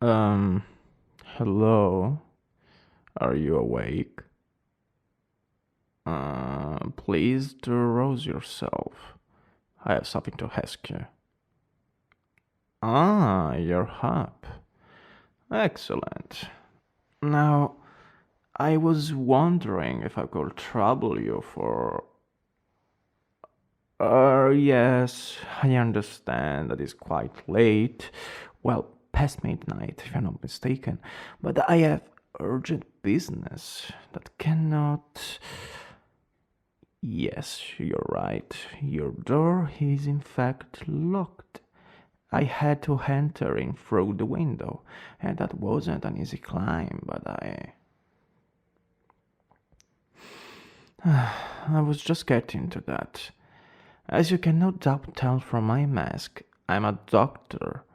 Um, Hello, are you awake? Please rouse yourself. I have something to ask you. Ah, you're up. Excellent. Now, I was wondering if I could trouble you for. Yes, I understand that it's quite late. Well, past midnight, if I'm not mistaken. But I have urgent business that cannot. Yes, you're right. Your door is in fact locked. I had to enter in through the window, and that wasn't an easy climb, but I was just getting to that. As you can no doubt tell from my mask, I'm a doctor,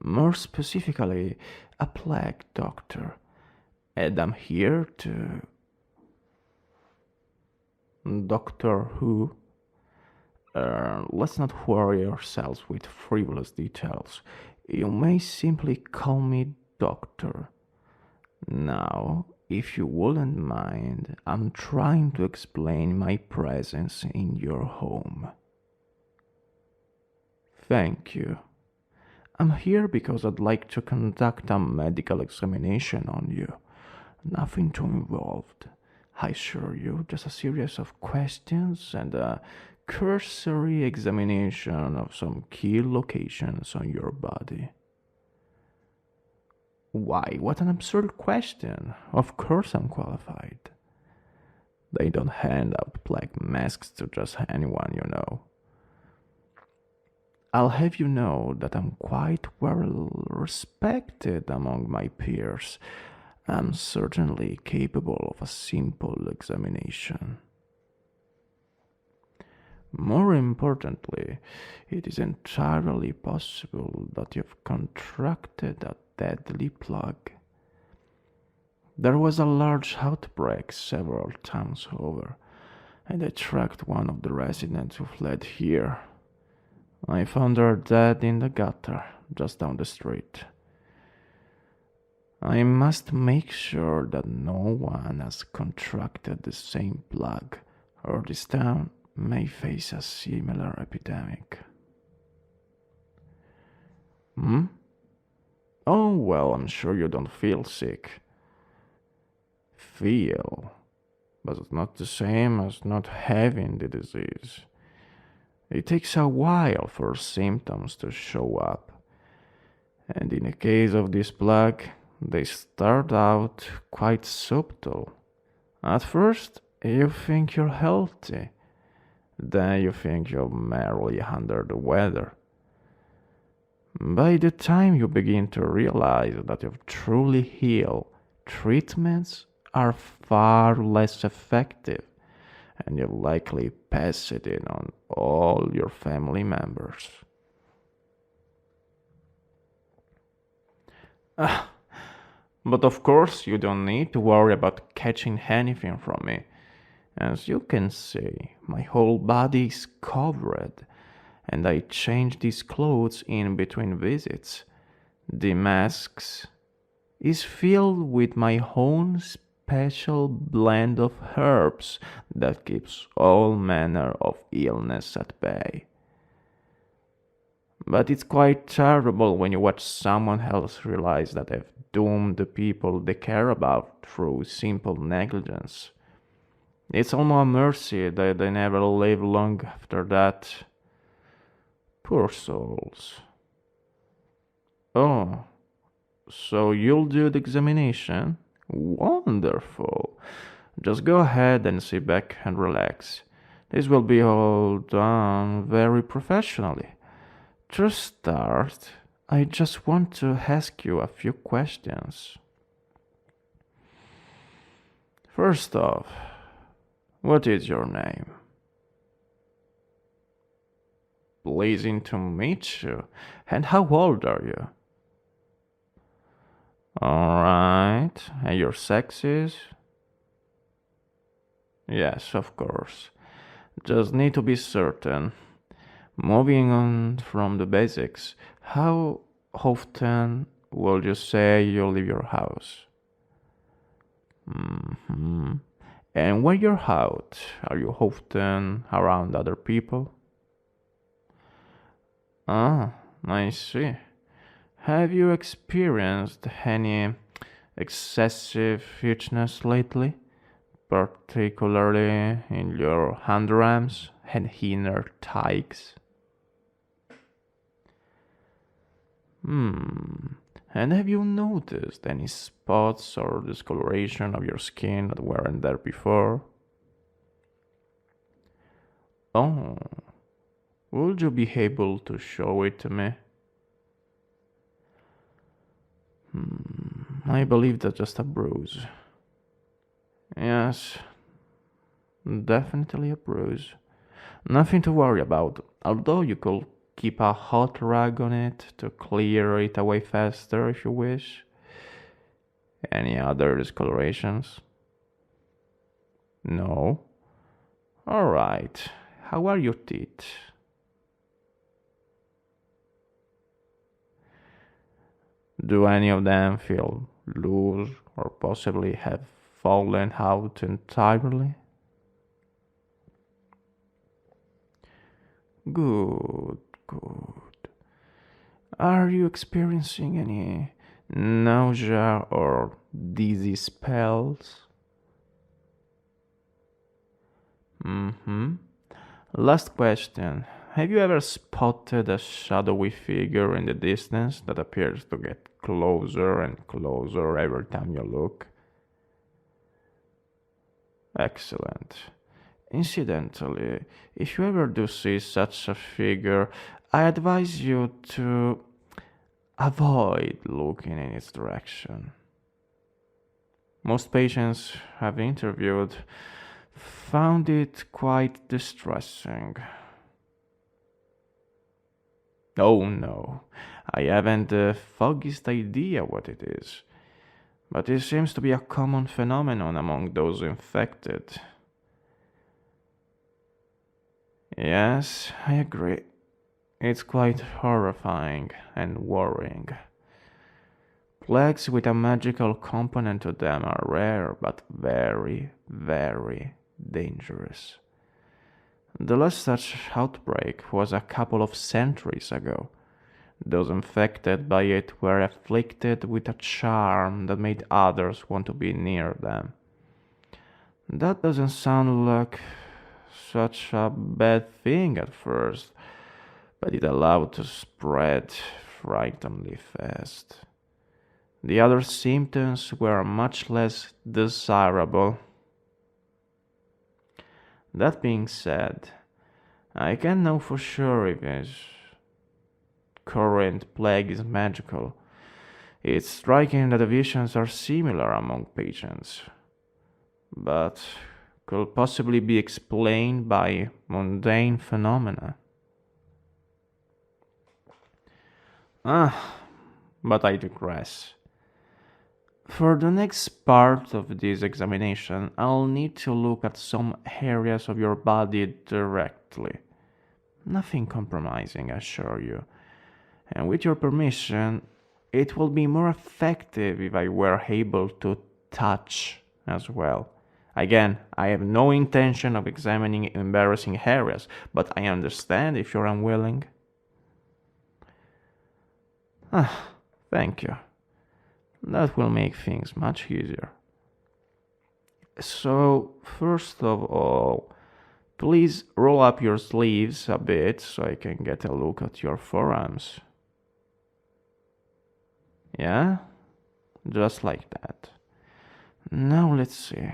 more specifically, a plague doctor, and I'm here to. Doctor Who? Let's not worry ourselves with frivolous details. You may simply call me Doctor. Now, if you wouldn't mind, I'm trying to explain my presence in your home. Thank you. I'm here because I'd like to conduct a medical examination on you. Nothing too involved. I assure you, just a series of questions and a cursory examination of some key locations on your body. Why, what an absurd question. Of course I'm qualified. They don't hand out black masks to just anyone, you know. I'll have you know that I'm quite well respected among my peers. I'm certainly capable of a simple examination. More importantly, it is entirely possible that you've contracted a deadly plague. There was a large outbreak several times over, and I tracked one of the residents who fled here. I found her dead in the gutter just down the street. I must make sure that no one has contracted the same plague, or this town may face a similar epidemic. Hmm? Oh, well, I'm sure you don't feel sick. Feel, but it's not the same as not having the disease. It takes a while for symptoms to show up, and in the case of this plague, they start out quite subtle. At first, you think you're healthy, then you think you're merely under the weather. By the time you begin to realize that you've truly healed, treatments are far less effective, and you've likely passed it in on all your family members. Ah, but of course, you don't need to worry about catching anything from me. As you can see, my whole body is covered, and I change these clothes in between visits. The masks is filled with my own special blend of herbs that keeps all manner of illness at bay. But it's quite terrible when you watch someone else realize that they've doomed the people they care about through simple negligence. It's almost a mercy that they never live long after that. Poor souls. Oh, so you'll do the examination? Wonderful. Just go ahead and sit back and relax. This will be all done very professionally. To start, I just want to ask you a few questions. First off, what is your name? Pleasing to meet you. And how old are you? Alright, and your sex is? Yes, of course. Just need to be certain. Moving on from the basics, how often would you say you leave your house? Hmm. And when you're out, are you often around other people? Ah, I see. Have you experienced any excessive itchiness lately, particularly in your underarms and inner thighs? Hmm. And have you noticed any spots or discoloration of your skin that weren't there before? Oh, would you be able to show it to me? I believe that's just a bruise. Yes, definitely a bruise. Nothing to worry about, although you could keep a hot rag on it to clear it away faster if you wish. Any other discolorations? No? Alright. How are your teeth? Do any of them feel loose or possibly have fallen out entirely? Good, good. Are you experiencing any nausea or dizzy spells? Mm-hmm. Last question. Have you ever spotted a shadowy figure in the distance that appears to get closer and closer every time you look? Excellent. Incidentally, if you ever do see such a figure, I advise you to avoid looking in its direction. Most patients I've interviewed found it quite distressing. Oh no, I haven't the foggiest idea what it is, but it seems to be a common phenomenon among those infected. Yes, I agree. It's quite horrifying and worrying. Plagues with a magical component to them are rare, but very, very dangerous. The last such outbreak was a couple of centuries ago. Those infected by it were afflicted with a charm that made others want to be near them. That doesn't sound like such a bad thing at first, but it allowed to spread frighteningly fast. The other symptoms were much less desirable. That being said, I can't know for sure if his current plague is magical. It's striking that the visions are similar among patients, but could possibly be explained by mundane phenomena. Ah, but I digress. For the next part of this examination, I'll need to look at some areas of your body directly. Nothing compromising, I assure you. And with your permission, it will be more effective if I were able to touch as well. Again, I have no intention of examining embarrassing areas, but I understand if you're unwilling. Ah, thank you. That will make things much easier. So, first of all, please roll up your sleeves a bit so I can get a look at your forearms. Yeah? Just like that. Now let's see.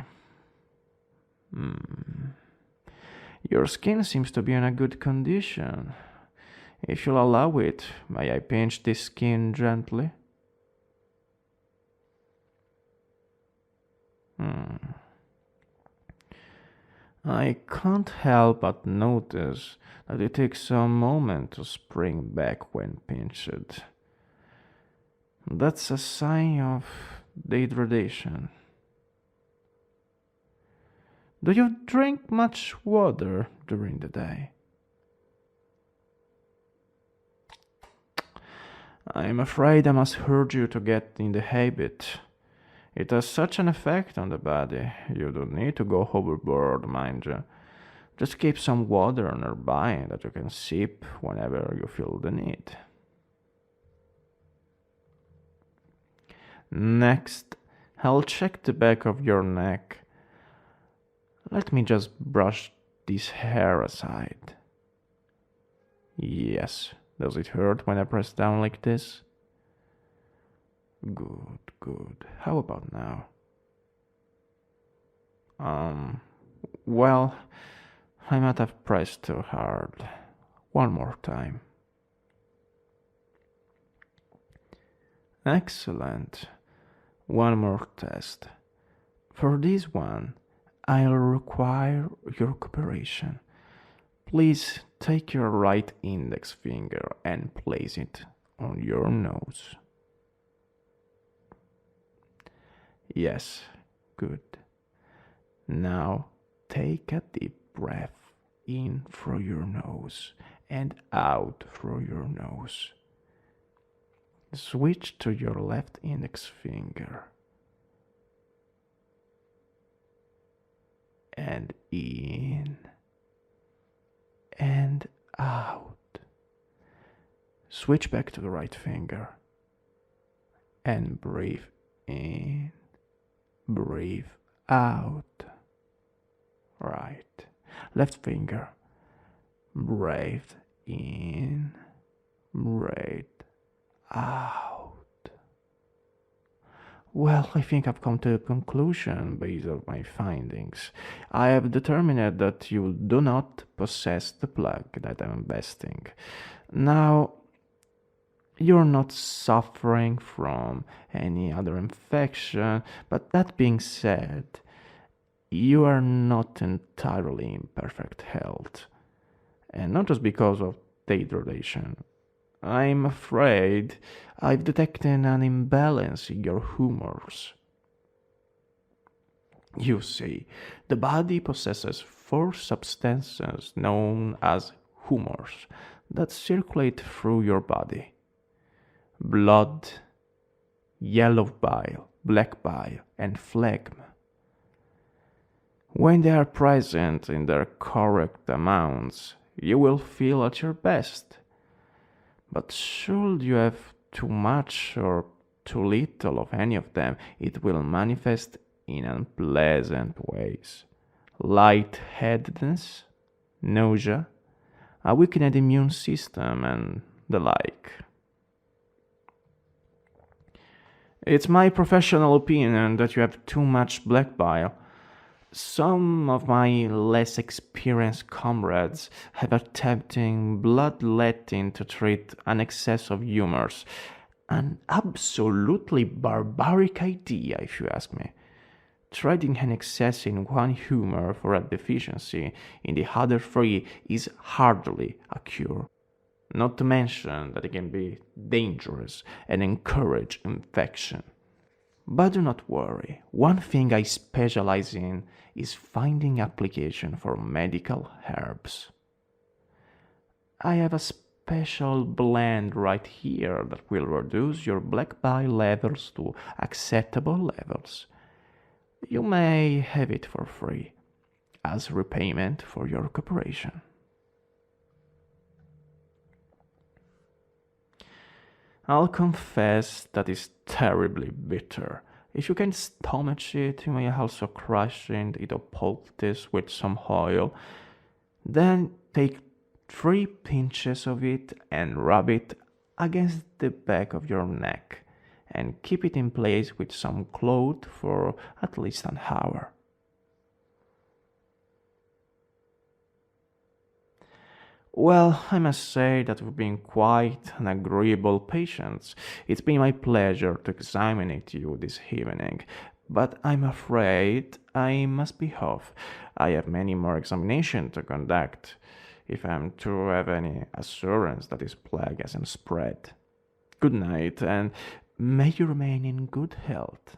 Your skin seems to be in a good condition. If you'll allow it, may I pinch this skin gently? I can't help but notice that it takes some moment to spring back when pinched. That's a sign of degradation. Do you drink much water during the day? I'm afraid I must urge you to get in the habit. It has such an effect on the body. You don't need to go overboard, mind you. Just keep some water nearby that you can sip whenever you feel the need. Next, I'll check the back of your neck. Let me just brush this hair aside. Yes, does it hurt when I press down like this? Good, good. How about now? Well, I might have pressed too hard. One more time. Excellent. One more test. For this one, I'll require your cooperation. Please take your right index finger and place it on your nose. Yes, good. Now take a deep breath in through your nose and out through your nose. Switch to your left index finger. And in and out. Switch back to the right finger and breathe in, breathe out. Right. Left finger. Breathe in, breathe out. Well, I think I've come to a conclusion based on my findings. I have determined that you do not possess the plague that I'm investing. Now, you're not suffering from any other infection, but that being said, you are not entirely in perfect health. And not just because of dehydration. I'm afraid I've detected an imbalance in your humors. You see, the body possesses 4 substances known as humors that circulate through your body: blood, yellow bile, black bile, and phlegm. When they are present in their correct amounts, you will feel at your best. But should you have too much or too little of any of them, it will manifest in unpleasant ways. Lightheadedness, nausea, a weakened immune system, and the like. It's my professional opinion that you have too much black bile. Some of my less experienced comrades have attempted bloodletting to treat an excess of humors. An absolutely barbaric idea, if you ask me. Trading an excess in one humor for a deficiency in the other 3 is hardly a cure. Not to mention that it can be dangerous and encourage infection. But do not worry, one thing I specialize in is finding application for medical herbs. I have a special blend right here that will reduce your black bile levels to acceptable levels. You may have it for free, as repayment for your cooperation. I'll confess that it's terribly bitter. If you can stomach it, you may also crush it into poultice with some oil. Then take 3 pinches of it and rub it against the back of your neck and keep it in place with some cloth for at least an hour. Well, I must say that you've been quite an agreeable patient. It's been my pleasure to examine you this evening, but I'm afraid I must be off. I have many more examinations to conduct, if I'm to have any assurance that this plague hasn't spread. Good night, and may you remain in good health.